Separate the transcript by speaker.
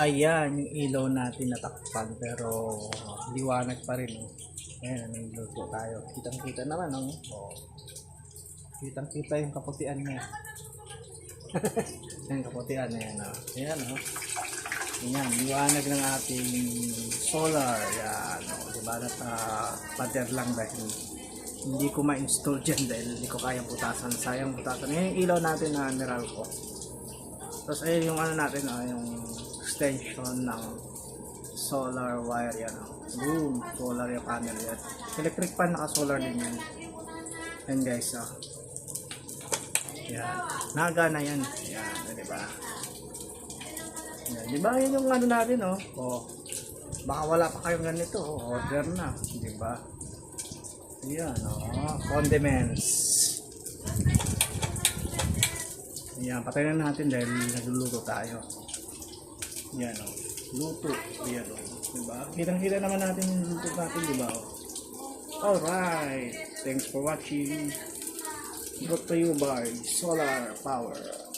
Speaker 1: Ayan, yung ilaw natin natakpan pero liwanag pa rin. Oh. Ayan, may luto tayo. Kitang-kita naman, oh. Oh. Kitang-kita yung kaputian niya. Yung kaputian na yan, oh. Ayan, oh. Ayan, liwanag ng ating solar. Ayan, oh. Diba pader lang dahil hindi ko ma-install dyan dahil hindi ko kayang butasan. Sayang butasan. Ayan yung ilaw natin na Meralco. Tapos ayun yung ano natin, yung extension ng solar wire yan. Boom, solar yung panel yan. Electric pan, naka-solar din yan. Yan guys, yan. Naga na yan. Yan, diba? Yan, diba yun yung ano natin, oh. Baka wala pa kayong ganito, order na, diba? Yan, condiments. Yan, patay na natin dahil nagluluto tayo. Yan, luto. Yan, diba? Kitang-kita naman natin yung luto natin, diba? Alright, thanks for watching. Brought to you by Solar Power.